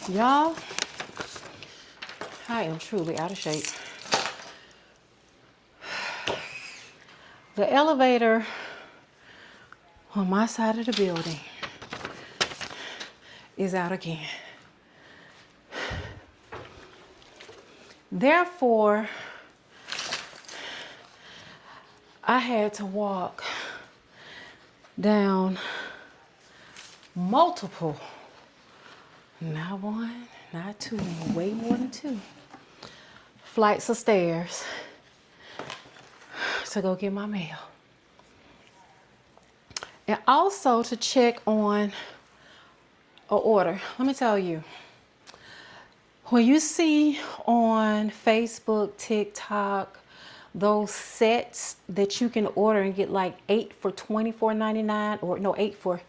Y'all, I am truly out of shape. The elevator on my side of the building is out again. Therefore, I had to walk down multiple, not one, not two, way more than two, flights of stairs to go get my mail. And also to check on an order. Let me tell you, when you see on Facebook, TikTok, those sets that you can order and get like 8 for $24.99, or no, 8 for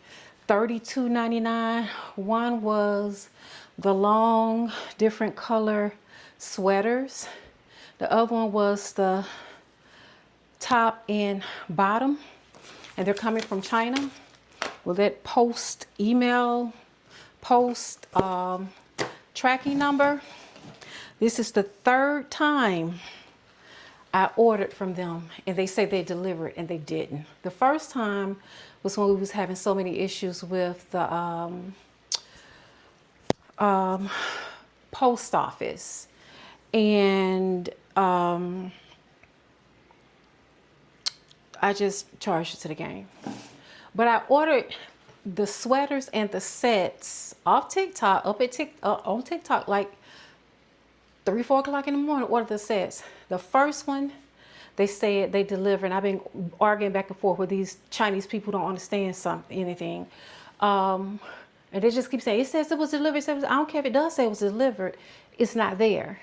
$32.99. One was the long different color sweaters. The other one was the top and bottom, and they're coming from China. Well, that post tracking number. This is the third time I ordered from them, and they say they delivered, and they didn't. The first time was when we was having so many issues with the post office, and I just charged it to the game. But I ordered the sweaters and the sets off TikTok, on TikTok, like 3, 4 o'clock in the morning, ordered the sets. The first one, they said they delivered, and I've been arguing back and forth with these Chinese people who don't understand anything. And they just keep saying, it says it was delivered. I don't care if it does say it was delivered. It's not there.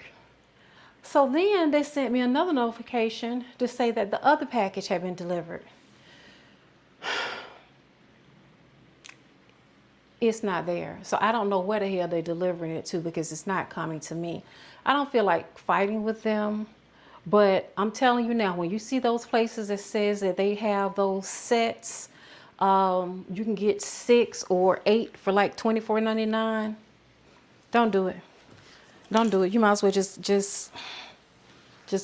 So then they sent me another notification to say that the other package had been delivered. It's not there. So I don't know where the hell they're delivering it to, because it's not coming to me. I don't feel like fighting with them, but I'm telling you now, when you see those places that says that they have those sets, you can get 6 or 8 for like $24.99. Don't do it. Don't do it. You might as well just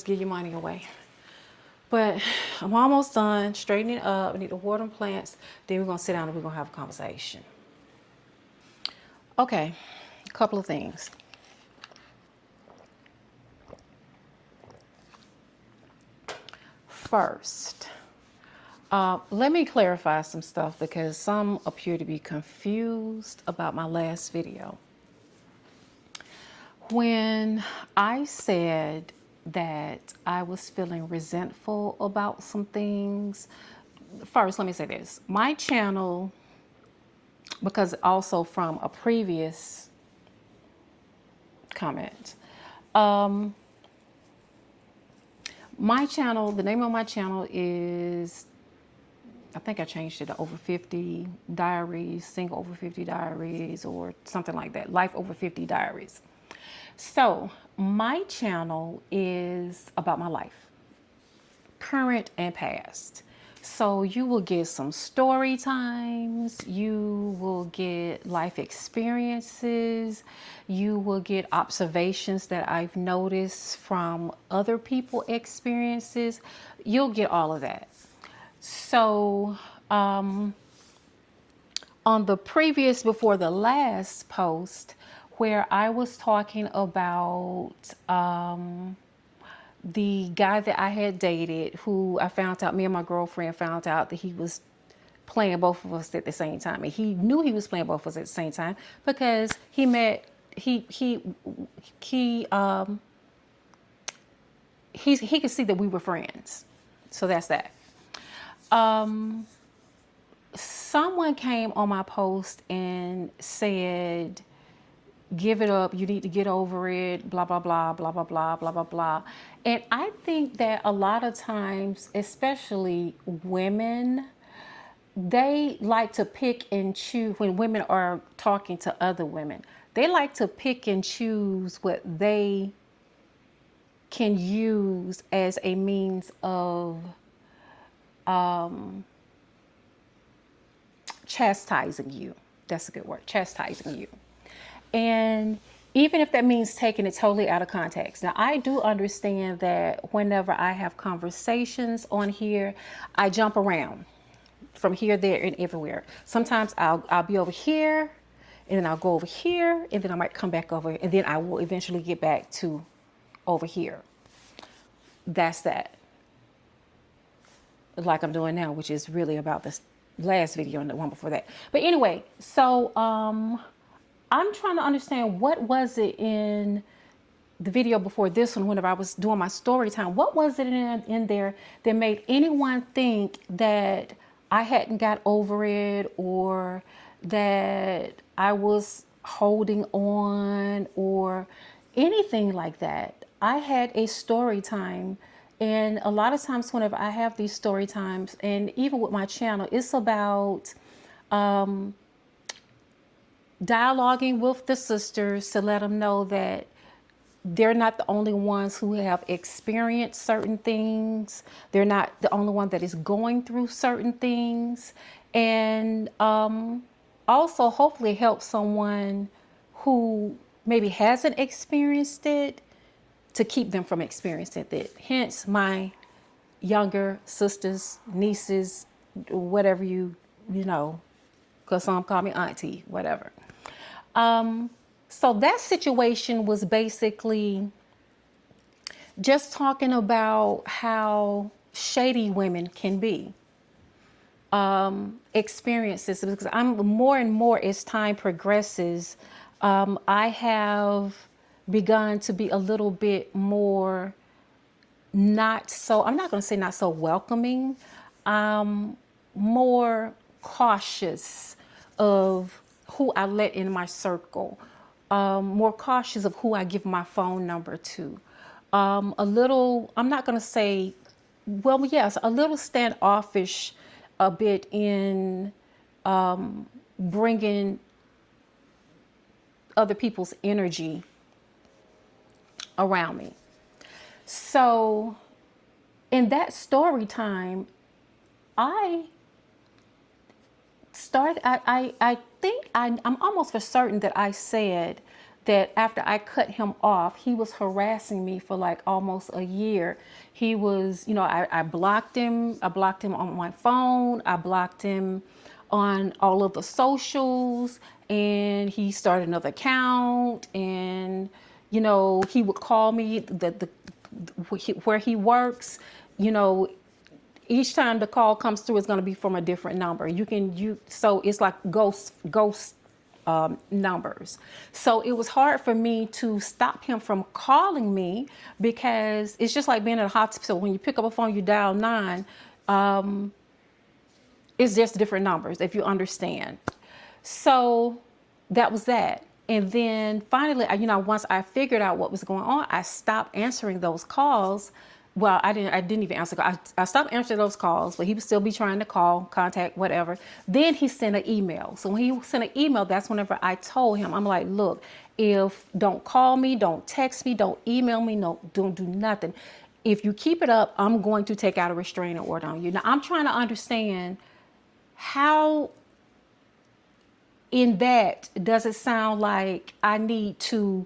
give your money away. But I'm almost done straightening up. I need to water them plants. Then we're going to sit down and we're going to have a conversation. Okay, a couple of things. First, let me clarify some stuff, because some appear to be confused about my last video. When I said that I was feeling resentful about some things, first let me say this. My channel, because also from a previous comment, my channel, the name of my channel is, I think I changed it to Over 50 Diaries, Single Over 50 Diaries, or something like that. Life Over 50 Diaries. So my channel is about my life, current and past. So you will get some story times, you will get life experiences, you will get observations that I've noticed from other people's experiences. You'll get all of that. So on the previous, before the last post, where I was talking about the guy that I had dated, who I found out, me and my girlfriend found out that he was playing both of us at the same time. And he knew he was playing both of us at the same time, because he could see that we were friends. So that's that. Someone came on my post and said, give it up, you need to get over it, blah, blah, blah, blah, blah, blah, blah, blah, blah. And I think that a lot of times, especially women, they like to pick and choose, when women are talking to other women, they like to pick and choose what they can use as a means of chastising you. That's a good word, chastising you. And even if that means taking it totally out of context. Now, I do understand that whenever I have conversations on here, I jump around from here, there, and everywhere. Sometimes I'll be over here, and then I'll go over here, and then I might come back over, and then I will eventually get back to over here. That's that. Like I'm doing now, which is really about this last video and the one before that. But anyway, so I'm trying to understand what was it in the video before this one, whenever I was doing my story time, what was it in there that made anyone think that I hadn't got over it, or that I was holding on, or anything like that? I had a story time, and a lot of times whenever I have these story times, and even with my channel, it's about dialoguing with the sisters to let them know that they're not the only ones who have experienced certain things. They're not the only one that is going through certain things. And also hopefully help someone who maybe hasn't experienced it to keep them from experiencing it. Hence my younger sisters, nieces, whatever you know, because some call me auntie, whatever. So that situation was basically just talking about how shady women can be. Experiences, because I'm more and more as time progresses, I have begun to be a little bit more not so, I'm not going to say not so welcoming, more cautious of who I let in my circle, more cautious of who I give my phone number to. A little, I'm not going to say, well, yes, a little standoffish a bit in bringing other people's energy around me. So in that story time, I think I'm almost for certain that I said that after I cut him off, he was harassing me for like almost a year. He was, I blocked him. I blocked him on my phone. I blocked him on all of the socials, and he started another account, and, he would call me where he works, each time the call comes through, it's going to be from a different number. So it's like ghost numbers. So it was hard for me to stop him from calling me, because it's just like being at a hospital. When you pick up a phone, you dial 9. It's just different numbers, if you understand. So that was that. And then finally, once I figured out what was going on, I stopped answering those calls. Well, I didn't even answer. I stopped answering those calls, but he would still be trying to call, contact, whatever. Then he sent an email. So when he sent an email, that's whenever I told him, I'm like, look, don't call me, don't text me, don't email me, no, don't do nothing. If you keep it up, I'm going to take out a restraining order on you. Now, I'm trying to understand how in that does it sound like I need to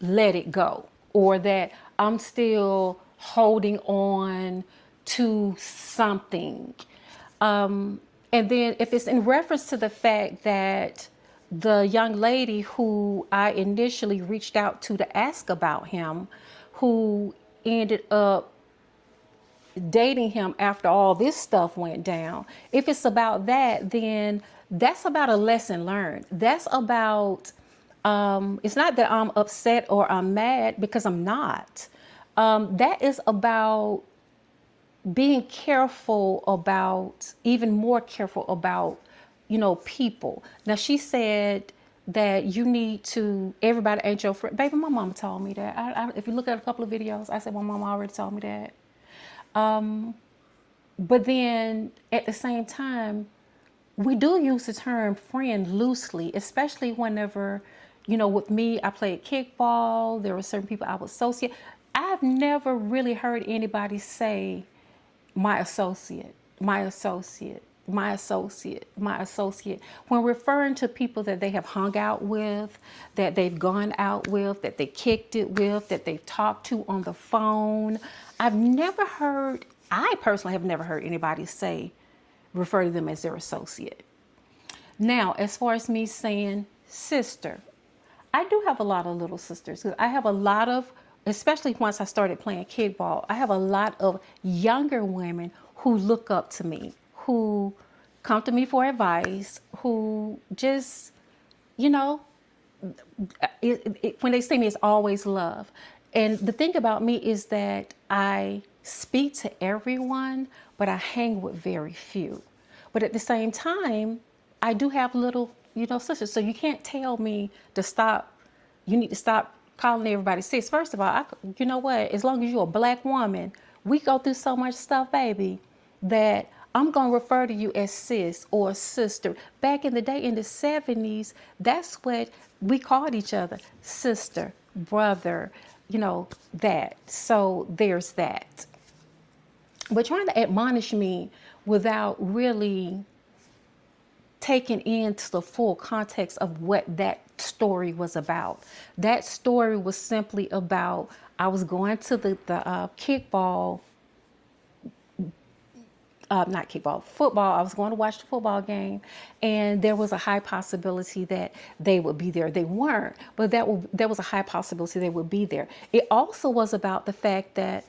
let it go, or that I'm still holding on to something. And then if it's in reference to the fact that the young lady who I initially reached out to ask about him, who ended up dating him after all this stuff went down, if it's about that, then that's about a lesson learned. That's about, it's not that I'm upset or I'm mad, because I'm not. That is about being careful about, even more careful about, people. Now, she said that you need to, everybody ain't your friend. Baby, my mama told me that. If you look at a couple of videos, I said, my mama already told me that. But then at the same time, we do use the term friend loosely, especially whenever, with me, I played kickball. There were certain people I would associate. I've never really heard anybody say my associate. my associate, when referring to people that they have hung out with, that they've gone out with, that they kicked it with, that they've talked to on the phone, I personally have never heard anybody refer to them as their associate. Now, as far as me saying sister, I do have a lot of little sisters. I have a lot of, especially once I started playing kickball, I have a lot of younger women who look up to me, who come to me for advice, who just, you know, when they see me, it's always love. And the thing about me is that I speak to everyone, but I hang with very few. But at the same time, I do have little, sisters. So you can't tell me to stop. You need to stop calling everybody sis. First of all, you know what? As long as you're a black woman, we go through so much stuff, baby, that I'm going to refer to you as sis or sister. Back in the day, in the 70s, that's what we called each other, sister, brother, that. So there's that. But trying to admonish me without really taking into the full context of what that story was about. That story was simply about, I was going to the kickball, not kickball, football. I was going to watch the football game, and there was a high possibility that they would be there. They weren't, but there was a high possibility they would be there. It also was about the fact that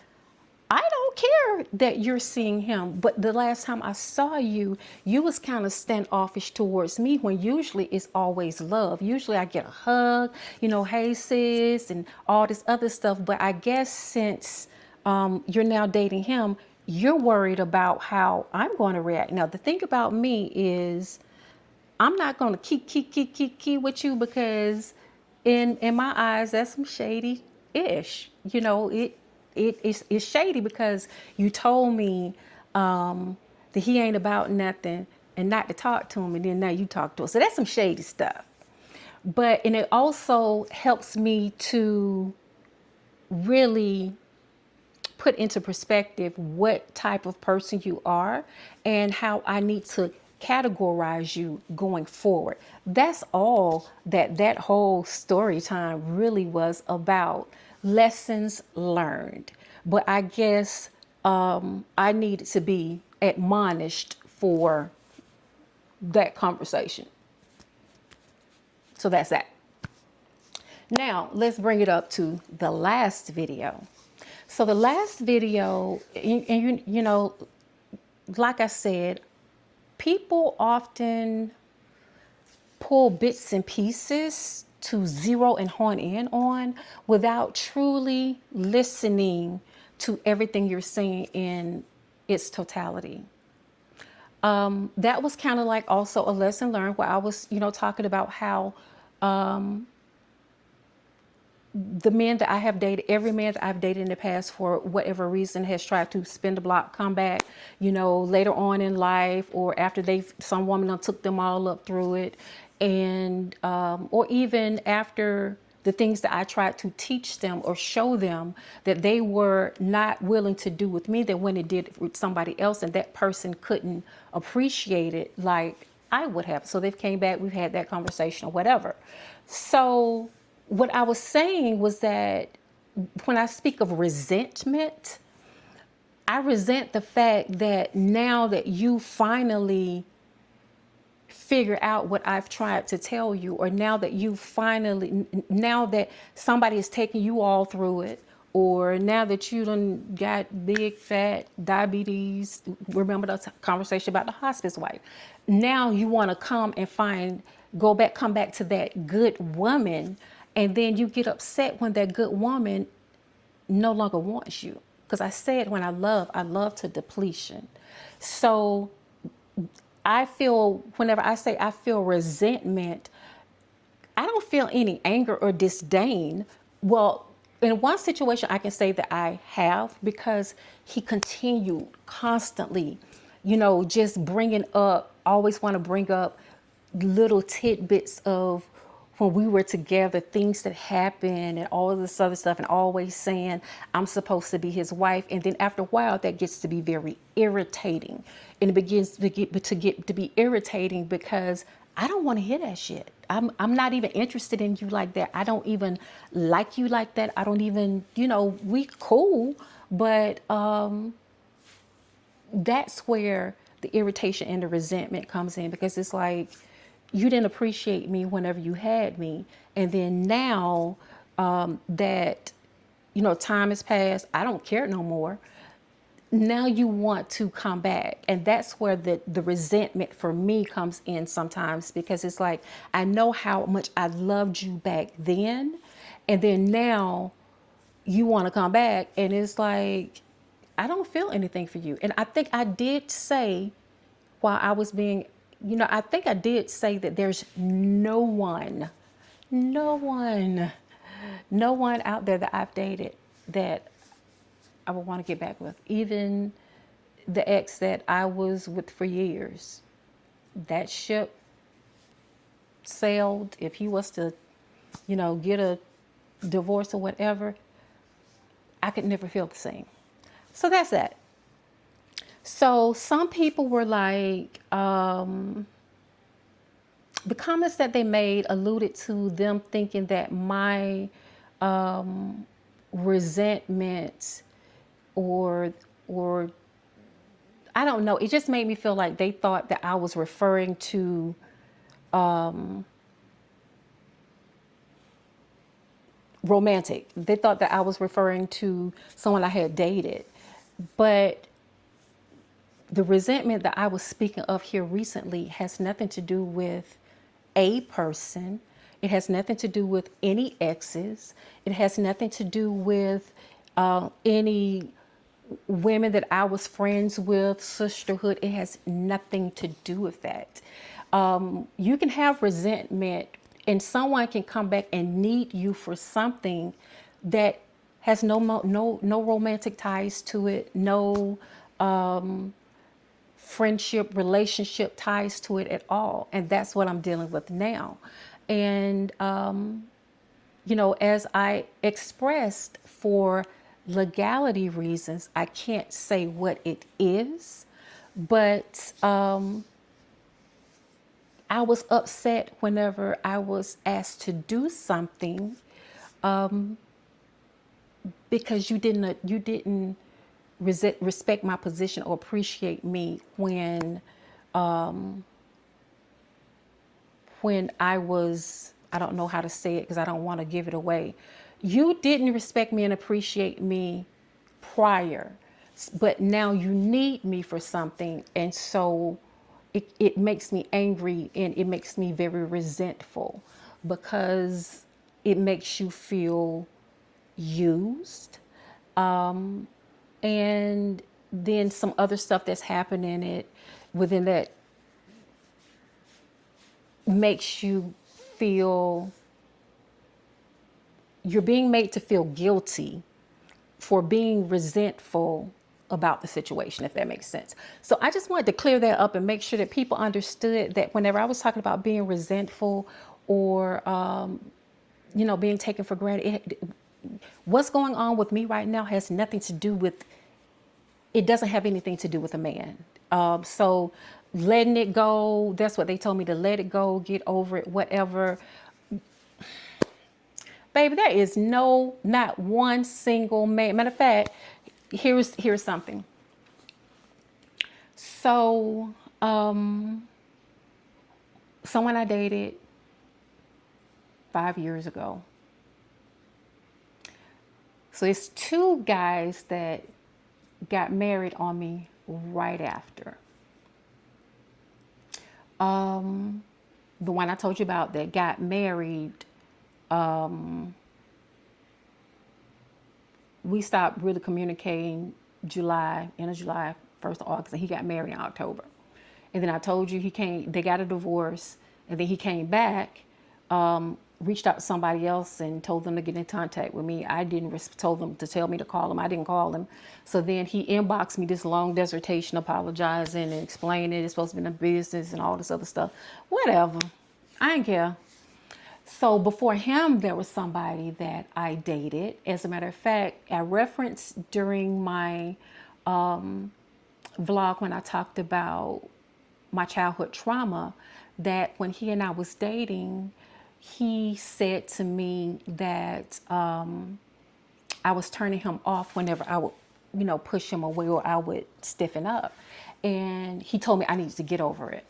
I don't care that you're seeing him, but the last time I saw you, you was kind of standoffish towards me, when usually it's always love. Usually I get a hug, hey sis, and all this other stuff. But I guess since you're now dating him, you're worried about how I'm going to react. Now, the thing about me is I'm not going to keep with you, because in my eyes, that's some shady-ish. It's shady because you told me that he ain't about nothing and not to talk to him, and then now you talk to him. So that's some shady stuff. And it also helps me to really put into perspective what type of person you are and how I need to categorize you going forward. That's all that whole story time really was about. Lessons learned. But I guess I needed to be admonished for that conversation. So that's that. Now, let's bring it up to the last video. So the last video, and like I said, people often pull bits and pieces to zero and hone in on without truly listening to everything you're saying in its totality. That was kind of like also a lesson learned, where I was, talking about how the men that I have dated, every man that I've dated in the past, for whatever reason, has tried to spin the block, come back, later on in life, or after some woman took them all up through it. And, or even after the things that I tried to teach them or show them that they were not willing to do with me, they went and did it with somebody else, and that person couldn't appreciate it like I would have. So they've came back, we've had that conversation or whatever. So what I was saying was that when I speak of resentment, I resent the fact that now that you finally figure out what I've tried to tell you, or now that somebody is taking you all through it, or now that you done got big fat diabetes, remember the conversation about the hospice wife. Now you want to come back to that good woman, and then you get upset when that good woman no longer wants you. Because I said, when I love to depletion. So whenever I say I feel resentment, I don't feel any anger or disdain. Well, in one situation, I can say that I have, because he continued constantly, just always want to bring up little tidbits of when we were together, things that happened and all of this other stuff, and always saying I'm supposed to be his wife. And then after a while, that gets to be very irritating, and it begins to be irritating because I don't want to hear that shit. I'm not even interested in you like that. I don't even like you like that. I don't even, we cool, but that's where the irritation and the resentment comes in, because it's like, you didn't appreciate me whenever you had me. And then now that, time has passed, I don't care no more. Now you want to come back. And that's where the resentment for me comes in sometimes, because it's like, I know how much I loved you back then. And then now you want to come back. And it's like, I don't feel anything for you. And I think I did say, while I was being, I think I did say that there's no one, no one, no one out there that I've dated that I would want to get back with. Even the ex that I was with for years, that ship sailed. If he was to, get a divorce or whatever, I could never feel the same. So that's that. So some people were like, the comments that they made alluded to them thinking that my resentment or I don't know. It just made me feel like they thought that I was referring to romantic. They thought that I was referring to someone I had dated. But the resentment that I was speaking of here recently has nothing to do with a person. It has nothing to do with any exes. It has nothing to do with any women that I was friends with, sisterhood. It has nothing to do with that. You can have resentment, and someone can come back and need you for something that has no romantic ties to it, no friendship, relationship ties to it at all. And that's what I'm dealing with now. And, as I expressed, for legality reasons, I can't say what it is, but I was upset whenever I was asked to do something because you didn't respect my position or appreciate me when I was, I don't know how to say it because I don't want to give it away. You didn't respect me and appreciate me prior, but now you need me for something. And so it makes me angry, and it makes me very resentful, because it makes you feel used. And then some other stuff that's happening within that makes you feel, you're being made to feel guilty for being resentful about the situation, if that makes sense. So I just wanted to clear that up and make sure that people understood that whenever I was talking about being resentful or, being taken for granted, what's going on with me right now has nothing to do with, it doesn't have anything to do with a man. So letting it go, that's what they told me, to let it go, get over it, whatever. Baby, there is not one single man. Matter of fact, here's something. So, someone I dated 5 years ago. So it's two guys that got married on me right after. The one I told you about that got married, we stopped really communicating end of July, 1st of August, and he got married in October. And then I told you they got a divorce, and then he came back, reached out to somebody else and told them to get in contact with me. I told them to tell me to call him. I didn't call him. So then he inboxed me this long dissertation apologizing and explaining it's supposed to be in a business and all this other stuff. Whatever. I didn't care. So before him, there was somebody that I dated. As a matter of fact, I referenced during my vlog when I talked about my childhood trauma that when he and I was dating, he said to me that I was turning him off whenever I would, push him away or I would stiffen up. And he told me I needed to get over it.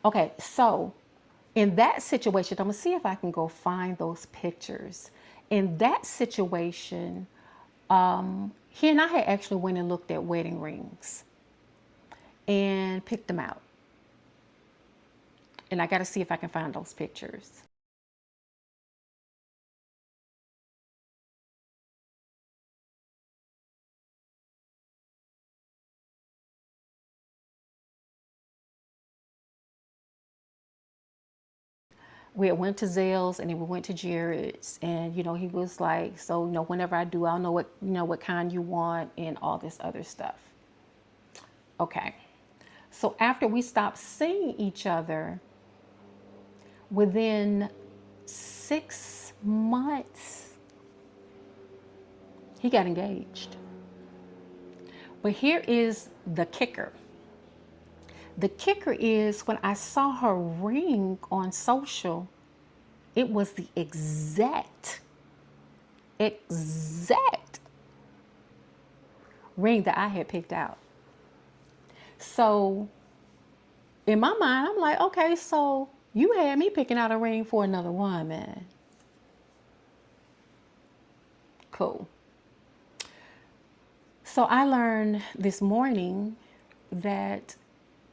Okay, so in that situation, I'm gonna see if I can go find those pictures. In that situation, he and I had actually went and looked at wedding rings and picked them out. And I got to see if I can find those pictures. We had went to Zales and then we went to Jared's, and he was like, so whenever I do, I'll know what kind you want and all this other stuff. Okay. So after we stopped seeing each other, within 6 months, he got engaged. But here is the kicker. The kicker is when I saw her ring on social, it was the exact ring that I had picked out. So in my mind, I'm like, okay, so you had me picking out a ring for another woman. Cool. So I learned this morning that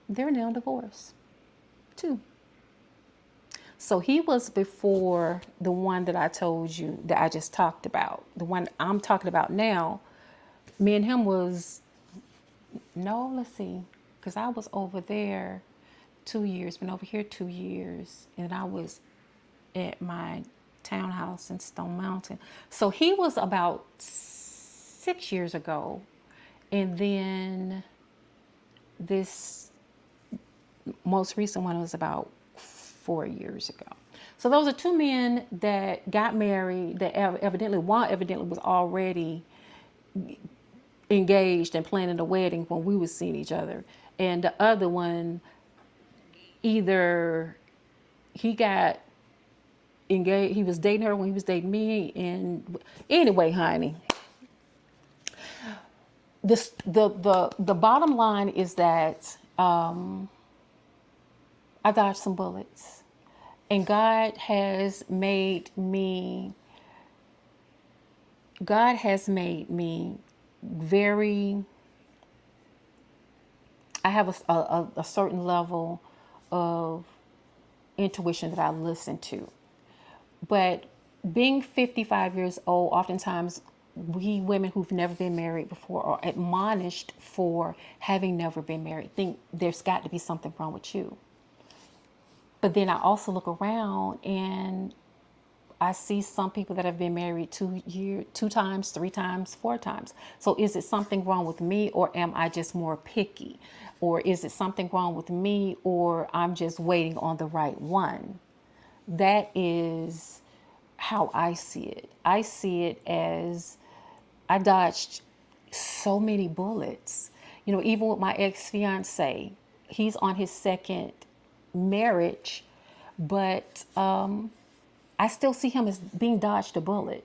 they're now divorced too. So he was before the one that I told you that I just talked about. The one I'm talking about now, me and him was, no, let's see, because I was over there 2 years, been over here 2 years, and I was at my townhouse in Stone Mountain. So he was about 6 years ago. And then this most recent one was about 4 years ago. So those are two men that got married that evidently, one evidently was already engaged and planning a wedding when we was seeing each other. And the other one, either he got engaged, he was dating her when he was dating me. And anyway, honey, the bottom line is that I dodged some bullets, and God has made me very, I have a certain level of intuition that I listen to. But being 55 years old, oftentimes we women who've never been married before are admonished for having never been married. Think there's got to be something wrong with you. But then I also look around and I see some people that have been married 2 times, 3 times, 4 times. So is it something wrong with me, or am I just more picky? Or is it something wrong with me, or I'm just waiting on the right one? That is how I see it. I see it as I dodged so many bullets. Even with my ex-fiance, he's on his second marriage, but I still see him as being dodged a bullet.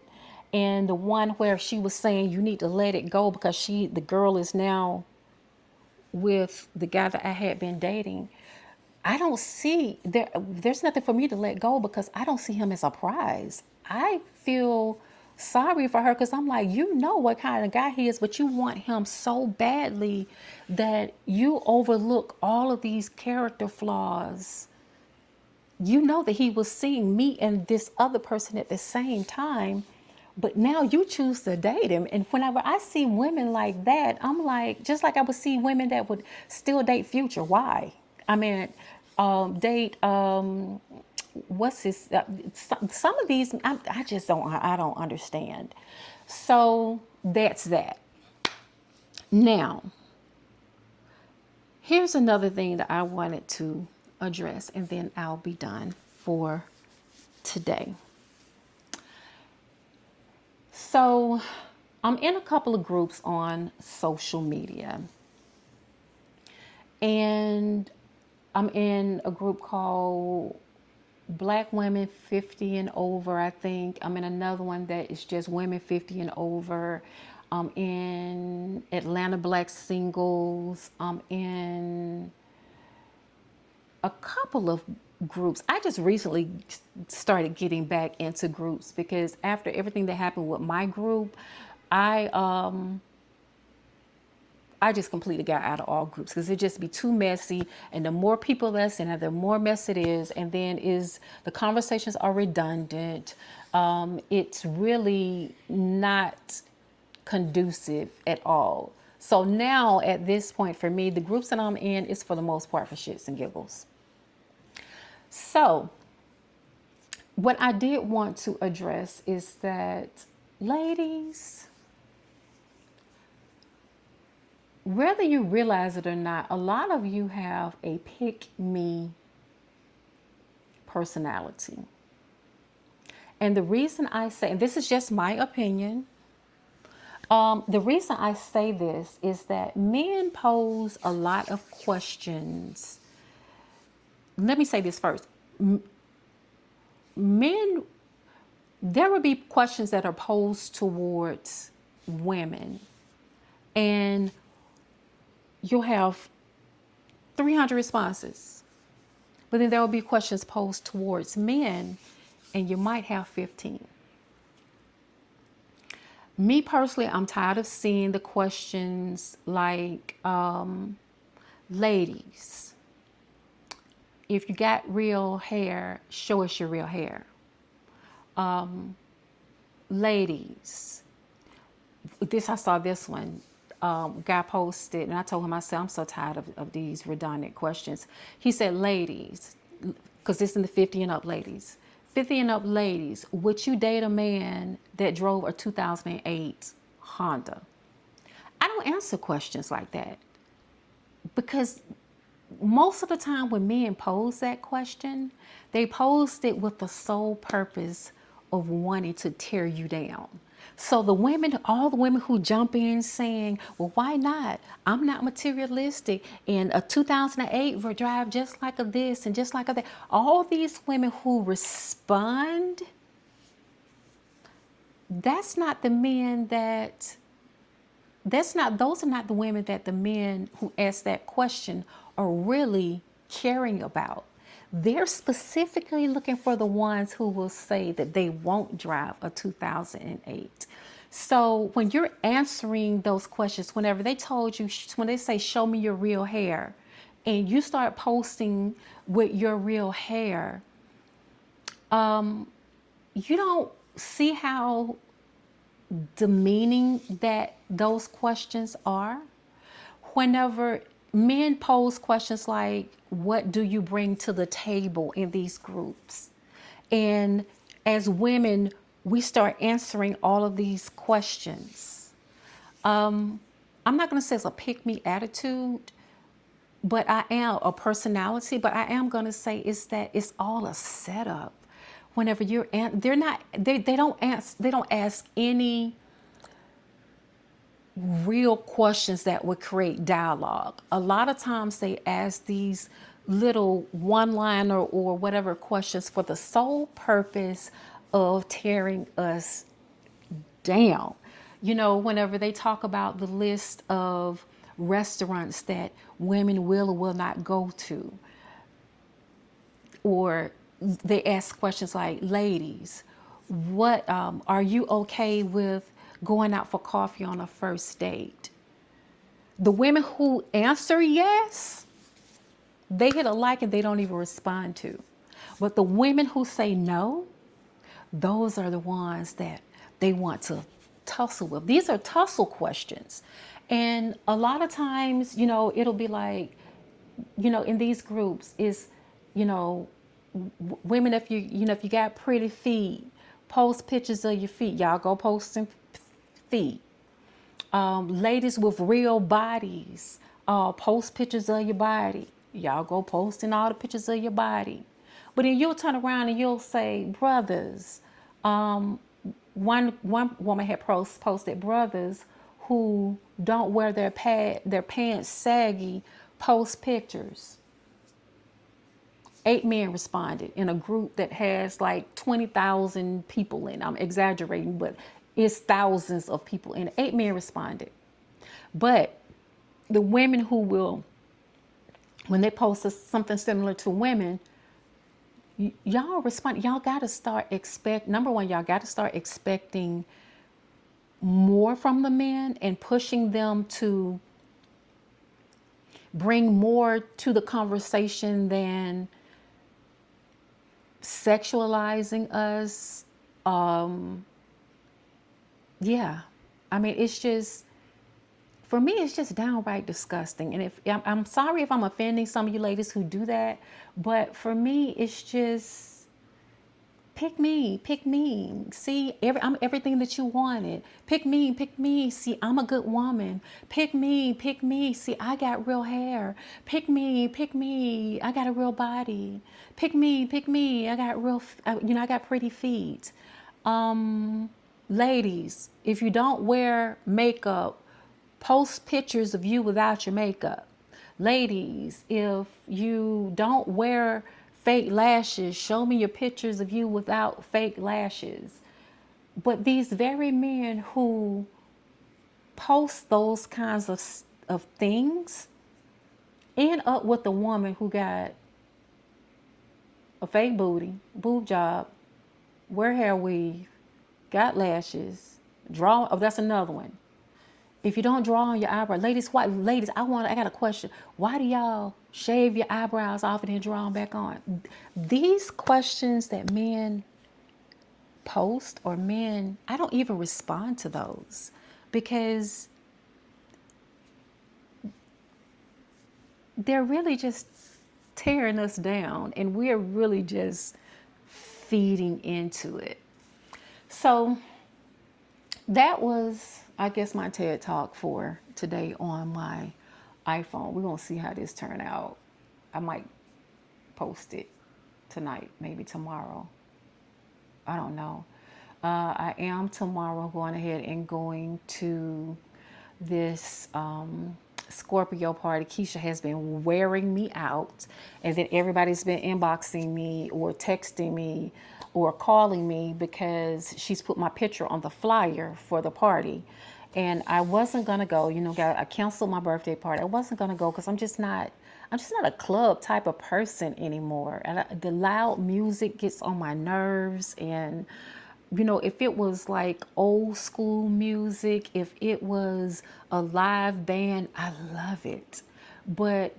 And the one where she was saying you need to let it go because the girl is now with the guy that I had been dating. I don't see there's nothing for me to let go because I don't see him as a prize. I feel sorry for her because I'm like, what kind of guy he is, but you want him so badly that you overlook all of these character flaws. You know that he was seeing me and this other person at the same time, but now you choose to date him. And whenever I see women like that, I'm like, just like I would see women that would still date Future. Why? I mean, date, what's his, some of these, I don't understand. So that's that. Now, here's another thing that I wanted to address, and then I'll be done. for today. So I'm in a couple of groups on social media, and I'm in a group called Black Women 50 and Over, I think. I'm in another one that is just women 50 and over. I'm in Atlanta Black Singles. I'm in a couple of groups. I just recently started getting back into groups because after everything that happened with my group, I I just completely got out of all groups because it just be too messy. And the more people that's in it, the more mess it is. And then the conversations are redundant. It's really not conducive at all. So now at this point for me, the groups that I'm in is for the most part for shits and giggles. So what I did want to address is that, ladies, whether you realize it or not, a lot of you have a pick me personality. And the reason I say, and this is just my opinion, the reason I say this is that men pose a lot of questions. Let me say this first. Men, there will be questions that are posed towards women, and you'll have 300 responses. But then there will be questions posed towards men, and you might have 15. Me personally, I'm tired of seeing the questions like, ladies, if you got real hair, show us your real hair. Ladies, I saw this one. Guy posted, and I told him, I said, I'm so tired of these redundant questions. He said, ladies, because this is in the 50 and up ladies. 50 and up ladies, would you date a man that drove a 2008 Honda? I don't answer questions like that because most of the time when men pose that question, they posed it with the sole purpose of wanting to tear you down. So all the women who jump in saying, well, why not? I'm not materialistic. And a 2008 will drive just like a this and just like a that. All these women who respond, those are not the women that the men who ask that question are really caring about. They're specifically looking for the ones who will say that they won't drive a 2008. So when you're answering those questions, when they say, show me your real hair, and you start posting with your real hair, you don't see how demeaning that those questions are. Whenever men pose questions like, what do you bring to the table in these groups? And as women, we start answering all of these questions. I'm not going to say it's a pick-me attitude, but I am a personality, but I am going to say is that it's all a setup. Whenever they don't ask any real questions that would create dialogue. A lot of times they ask these little one-liner or whatever questions for the sole purpose of tearing us down. Whenever they talk about the list of restaurants that women will or will not go to, or they ask questions like, ladies, what are you okay with going out for coffee on a first date? The women who answer yes, they hit a like and they don't even respond to. But the women who say no, those are the ones that they want to tussle with. These are tussle questions. And a lot of times, it'll be like, in these groups is, women, if you got pretty feet, post pictures of your feet. Y'all go posting feet. Ladies with real bodies, post pictures of your body. Y'all go posting all the pictures of your body. But then you'll turn around and you'll say, brothers, one woman had posted, brothers who don't wear their pants saggy post pictures. 8 men responded in a group that has like 20,000 people in. I'm exaggerating, but it's thousands of people in. 8 men responded. But the women who will, when they post something similar to women, y'all respond. Y'all got to start number one, y'all got to start expecting more from the men and pushing them to bring more to the conversation than sexualizing us. Yeah, I mean, it's just, for me, it's just downright disgusting. And if I'm sorry if I'm offending some of you ladies who do that, but for me, it's just, pick me. See, I'm everything that you wanted. Pick me. See, I'm a good woman. Pick me. See, I got real hair. Pick me. I got a real body. Pick me. I got I got pretty feet. Ladies, if you don't wear makeup, post pictures of you without your makeup. Ladies, if you don't wear fake lashes, show me your pictures of you without fake lashes. But these very men who post those kinds of things end up with a woman who got a fake booty, boob job, wear hair weave, got lashes, draw. Oh, that's another one. If you don't draw on your eyebrow, ladies, I got a question. Why do y'all shave your eyebrows off and then draw them back on? These questions that men post, or men, I don't even respond to those, because they're really just tearing us down, and we're really just feeding into it. So that was, I guess, my TED Talk for today on my iPhone. We're going to see how this turn out. I might post it tonight, maybe tomorrow. I don't know. I am tomorrow going ahead and going to this Scorpio party. Keisha has been wearing me out, and then everybody's been inboxing me or texting me or calling me because she's put my picture on the flyer for the party. And I wasn't gonna go, I canceled my birthday party. I wasn't gonna go because I'm just not a club type of person anymore. And the loud music gets on my nerves. And if it was like old school music, if it was a live band, I love it. But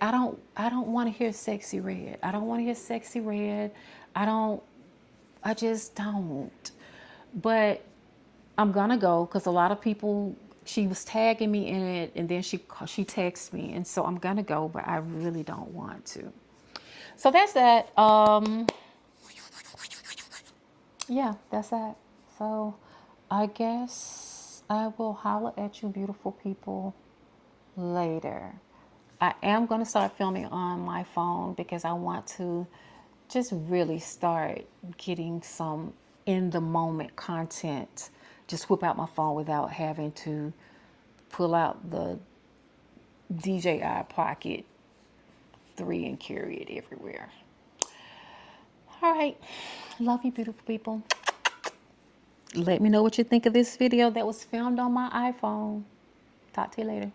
I don't want to hear Sexy Red. I don't want to hear Sexy Red. I just don't. But I'm gonna go because a lot of people, she was tagging me in it, and then she texted me, and so I'm gonna go, but I really don't want to. So that's that. Yeah, that's that. So I guess I will holler at you beautiful people later. I am going to start filming on my phone because I want to just really start getting some in the moment content. Just whip out my phone without having to pull out the DJI Pocket 3 and carry it everywhere. All right. Love you, beautiful people. Let me know what you think of this video that was filmed on my iPhone. Talk to you later.